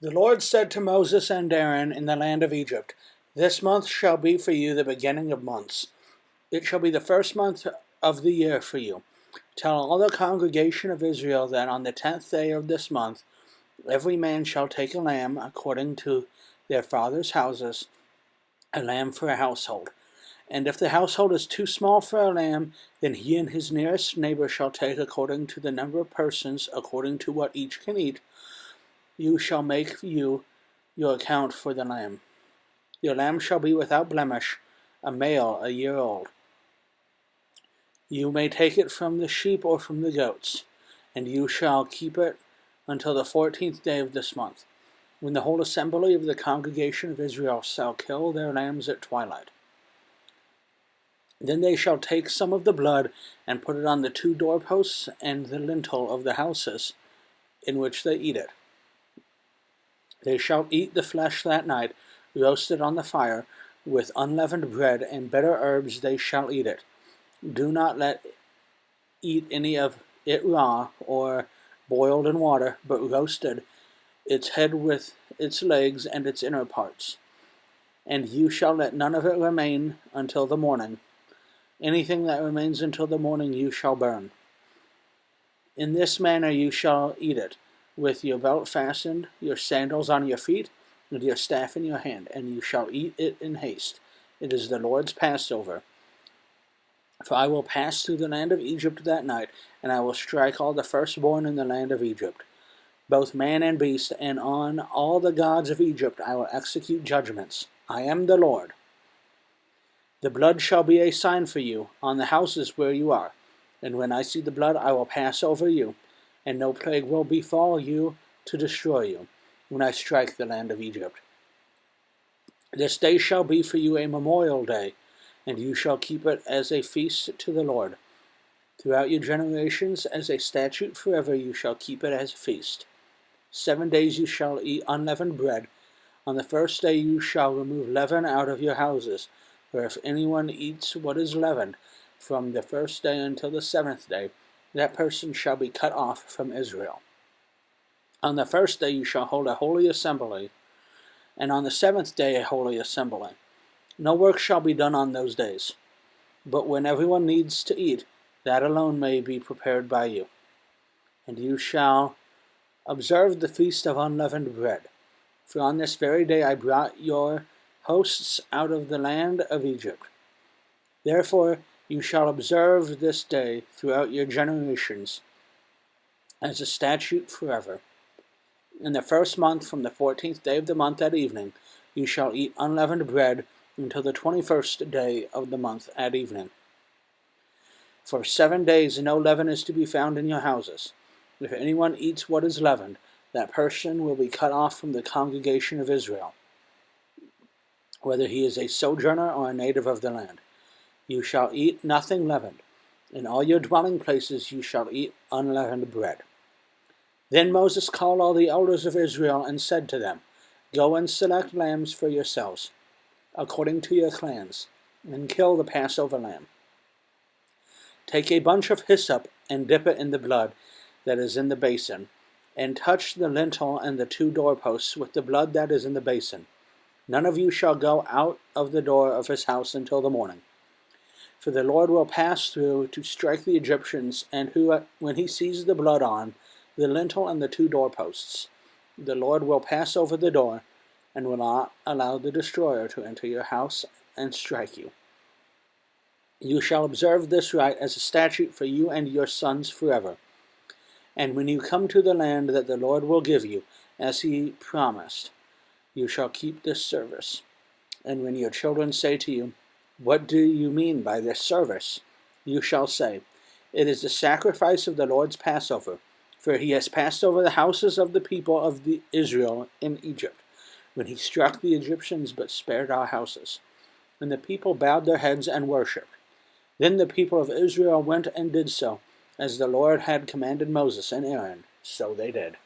The Lord said to Moses and Aaron in the land of Egypt, "This month shall be for you the beginning of months. It shall be the first month of the year for you. Tell all the congregation of Israel that on the 10th day of this month every man shall take a lamb according to their fathers' houses, a lamb for a household. And if the household is too small for a lamb, then he and his nearest neighbor shall take according to the number of persons, according to what each can eat. You shall make your account for the lamb. Your lamb shall be without blemish, a male, a year old. You may take it from the sheep or from the goats, and you shall keep it until the 14th day of this month, when the whole assembly of the congregation of Israel shall kill their lambs at twilight. Then they shall take some of the blood and put it on the 2 doorposts and the lintel of the houses in which they eat it. They shall eat the flesh that night, roasted on the fire, with unleavened bread and bitter herbs they shall eat it. Do not eat any of it raw or boiled in water, but roasted, its head with its legs and its inner parts. And you shall let none of it remain until the morning. Anything that remains until the morning you shall burn. In this manner you shall eat it, with your belt fastened, your sandals on your feet, and your staff in your hand, and you shall eat it in haste. It is the Lord's Passover. For I will pass through the land of Egypt that night, and I will strike all the firstborn in the land of Egypt, both man and beast, and on all the gods of Egypt I will execute judgments. I am the Lord. The blood shall be a sign for you on the houses where you are, and when I see the blood I will pass over you, and no plague will befall you to destroy you, when I strike the land of Egypt. This day shall be for you a memorial day, and you shall keep it as a feast to the Lord. Throughout your generations, as a statute forever, you shall keep it as a feast. 7 days you shall eat unleavened bread. On the first day you shall remove leaven out of your houses, for if anyone eats what is leavened, from the first day until the 7th day, that person shall be cut off from Israel. On the first day you shall hold a holy assembly, and on the 7th day a holy assembly. No work shall be done on those days, but when everyone needs to eat, that alone may be prepared by you. And you shall observe the feast of unleavened bread, for on this very day I brought your hosts out of the land of Egypt. Therefore you shall observe this day throughout your generations as a statute forever. In the first month, from the 14th day of the month at evening, you shall eat unleavened bread until the 21st day of the month at evening. For 7 days no leaven is to be found in your houses. If anyone eats what is leavened, that person will be cut off from the congregation of Israel, whether he is a sojourner or a native of the land. You shall eat nothing leavened. In all your dwelling places you shall eat unleavened bread. Then Moses called all the elders of Israel and said to them, Go and select lambs for yourselves, according to your clans, and kill the Passover lamb. Take a bunch of hyssop and dip it in the blood that is in the basin, and touch the lintel and the 2 doorposts with the blood that is in the basin. None of you shall go out of the door of his house until the morning. For the Lord will pass through to strike the Egyptians, and when he sees the blood on the lintel and the 2 doorposts, the Lord will pass over the door, and will not allow the destroyer to enter your house and strike you. You shall observe this rite as a statute for you and your sons forever. And when you come to the land that the Lord will give you, as he promised, you shall keep this service. And when your children say to you, What do you mean by this service? You shall say, It is the sacrifice of the Lord's Passover, for he has passed over the houses of the people of Israel in Egypt, when he struck the Egyptians but spared our houses. And the people bowed their heads and worshipped. Then the people of Israel went and did so, as the Lord had commanded Moses and Aaron, so they did.